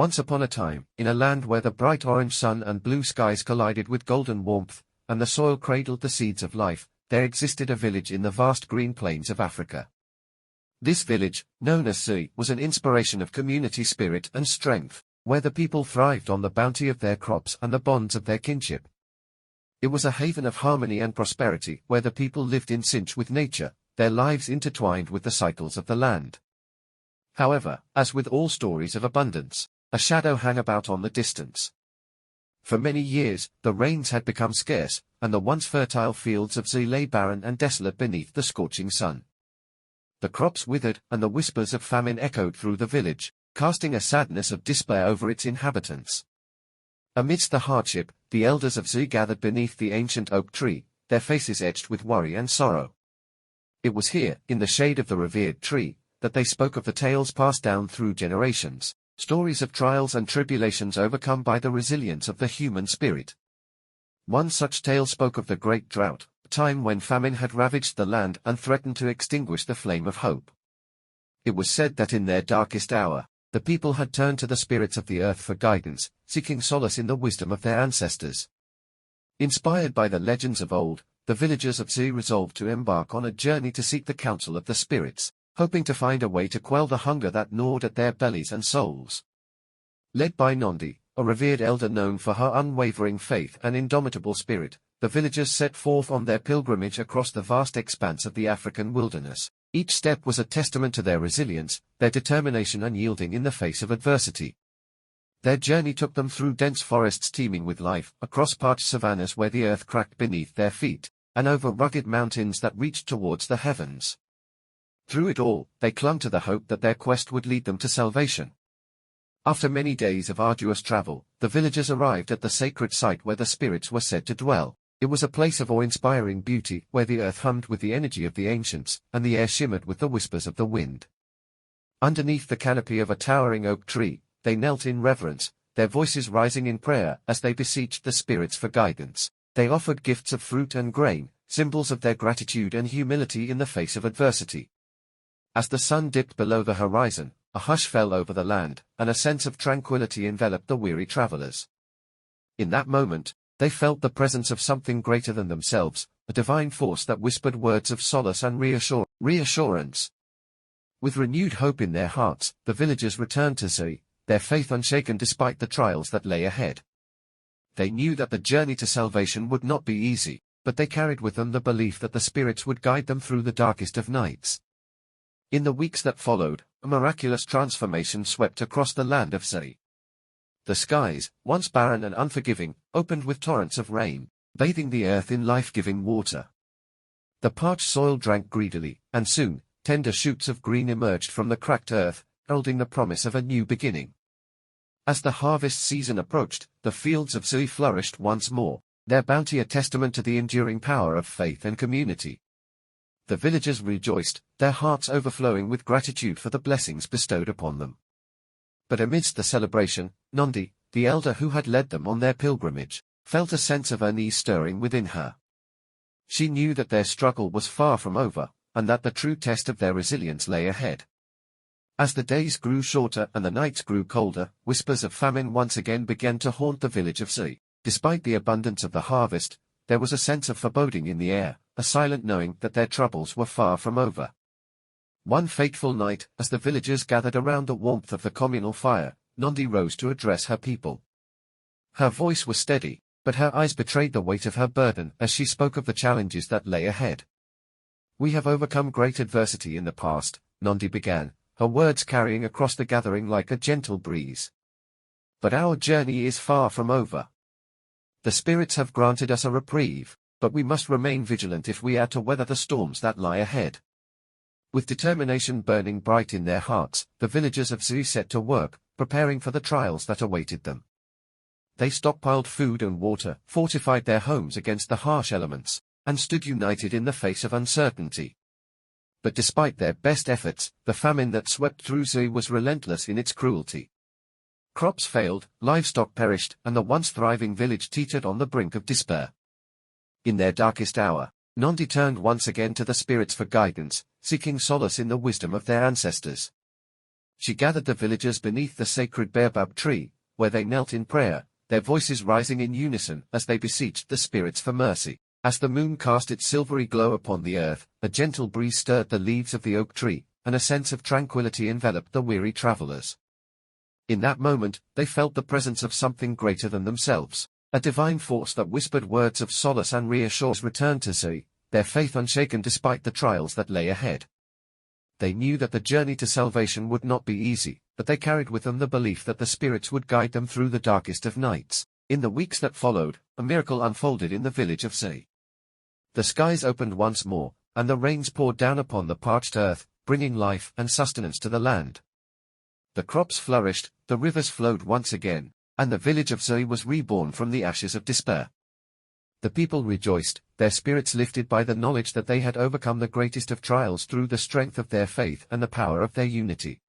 Once upon a time, in a land where the bright orange sun and blue skies collided with golden warmth, and the soil cradled the seeds of life, there existed a village in the vast green plains of Africa. This village, known as Zui, was an inspiration of community spirit and strength, where the people thrived on the bounty of their crops and the bonds of their kinship. It was a haven of harmony and prosperity, where the people lived in sync with nature, their lives intertwined with the cycles of the land. However, as with all stories of abundance, a shadow hung about on the distance. For many years, the rains had become scarce, and the once fertile fields of Zui lay barren and desolate beneath the scorching sun. The crops withered, and the whispers of famine echoed through the village, casting a sadness of despair over its inhabitants. Amidst the hardship, the elders of Zui gathered beneath the ancient oak tree, their faces etched with worry and sorrow. It was here, in the shade of the revered tree, that they spoke of the tales passed down through generations, stories of trials and tribulations overcome by the resilience of the human spirit. One such tale spoke of the great drought, a time when famine had ravaged the land and threatened to extinguish the flame of hope. It was said that in their darkest hour, the people had turned to the spirits of the earth for guidance, seeking solace in the wisdom of their ancestors. Inspired by the legends of old, the villagers of Zui resolved to embark on a journey to seek the counsel of the spirits, hoping to find a way to quell the hunger that gnawed at their bellies and souls. Led by Nondi, a revered elder known for her unwavering faith and indomitable spirit, the villagers set forth on their pilgrimage across the vast expanse of the African wilderness. Each step was a testament to their resilience, their determination and yielding in the face of adversity. Their journey took them through dense forests teeming with life, across parched savannas where the earth cracked beneath their feet, and over rugged mountains that reached towards the heavens. Through it all, they clung to the hope that their quest would lead them to salvation. After many days of arduous travel, the villagers arrived at the sacred site where the spirits were said to dwell. It was a place of awe-inspiring beauty, where the earth hummed with the energy of the ancients, and the air shimmered with the whispers of the wind. Underneath the canopy of a towering oak tree, they knelt in reverence, their voices rising in prayer as they beseeched the spirits for guidance. They offered gifts of fruit and grain, symbols of their gratitude and humility in the face of adversity. As the sun dipped below the horizon, a hush fell over the land, and a sense of tranquility enveloped the weary travelers. In that moment, they felt the presence of something greater than themselves, a divine force that whispered words of solace and reassurance. With renewed hope in their hearts, the villagers returned to Zui, their faith unshaken despite the trials that lay ahead. They knew that the journey to salvation would not be easy, but they carried with them the belief that the spirits would guide them through the darkest of nights. In the weeks that followed, a miraculous transformation swept across the land of Zui. The skies, once barren and unforgiving, opened with torrents of rain, bathing the earth in life-giving water. The parched soil drank greedily, and soon, tender shoots of green emerged from the cracked earth, heralding the promise of a new beginning. As the harvest season approached, the fields of Zui flourished once more, their bounty a testament to the enduring power of faith and community. The villagers rejoiced, their hearts overflowing with gratitude for the blessings bestowed upon them. But amidst the celebration, Nondi, the elder who had led them on their pilgrimage, felt a sense of unease stirring within her. She knew that their struggle was far from over, and that the true test of their resilience lay ahead. As the days grew shorter and the nights grew colder, whispers of famine once again began to haunt the village of Zui. Despite the abundance of the harvest, there was a sense of foreboding in the air, a silent knowing that their troubles were far from over. One fateful night, as the villagers gathered around the warmth of the communal fire, Nondi rose to address her people. Her voice was steady, but her eyes betrayed the weight of her burden as she spoke of the challenges that lay ahead. "We have overcome great adversity in the past," Nondi began, her words carrying across the gathering like a gentle breeze. "But our journey is far from over. The spirits have granted us a reprieve, but we must remain vigilant if we are to weather the storms that lie ahead." With determination burning bright in their hearts, the villagers of Zui set to work, preparing for the trials that awaited them. They stockpiled food and water, fortified their homes against the harsh elements, and stood united in the face of uncertainty. But despite their best efforts, the famine that swept through Zui was relentless in its cruelty. Crops failed, livestock perished, and the once thriving village teetered on the brink of despair. In their darkest hour, Nondi turned once again to the spirits for guidance, seeking solace in the wisdom of their ancestors. She gathered the villagers beneath the sacred baobab tree, where they knelt in prayer, their voices rising in unison as they beseeched the spirits for mercy. As the moon cast its silvery glow upon the earth, a gentle breeze stirred the leaves of the oak tree, and a sense of tranquility enveloped the weary travelers. In that moment, they felt the presence of something greater than themselves, a divine force that whispered words of solace and reassurance. Returned to Zoe, their faith unshaken despite the trials that lay ahead. They knew that the journey to salvation would not be easy, but they carried with them the belief that the spirits would guide them through the darkest of nights. In the weeks that followed, a miracle unfolded in the village of Zoe. The skies opened once more, and the rains poured down upon the parched earth, bringing life and sustenance to the land. The crops flourished, the rivers flowed once again, and the village of Zoe was reborn from the ashes of despair. The people rejoiced, their spirits lifted by the knowledge that they had overcome the greatest of trials through the strength of their faith and the power of their unity.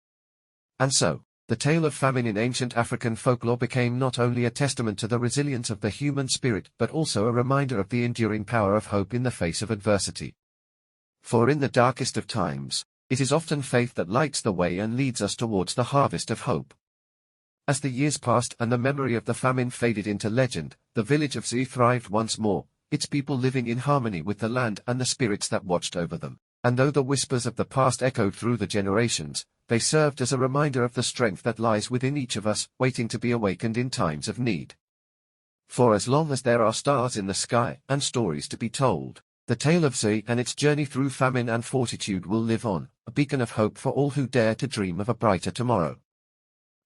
And so, the tale of famine in ancient African folklore became not only a testament to the resilience of the human spirit but also a reminder of the enduring power of hope in the face of adversity. For in the darkest of times, it is often faith that lights the way and leads us towards the harvest of hope. As the years passed and the memory of the famine faded into legend, the village of Zoe thrived once more, its people living in harmony with the land and the spirits that watched over them. And though the whispers of the past echoed through the generations, they served as a reminder of the strength that lies within each of us, waiting to be awakened in times of need. For as long as there are stars in the sky and stories to be told, the tale of Zoe and its journey through famine and fortitude will live on, a beacon of hope for all who dare to dream of a brighter tomorrow.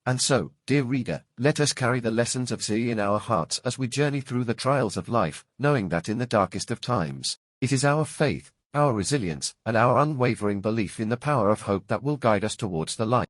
And so, dear reader, let us carry the lessons of Zoe in our hearts as we journey through the trials of life, knowing that in the darkest of times, it is our faith, our resilience, and our unwavering belief in the power of hope that will guide us towards the light.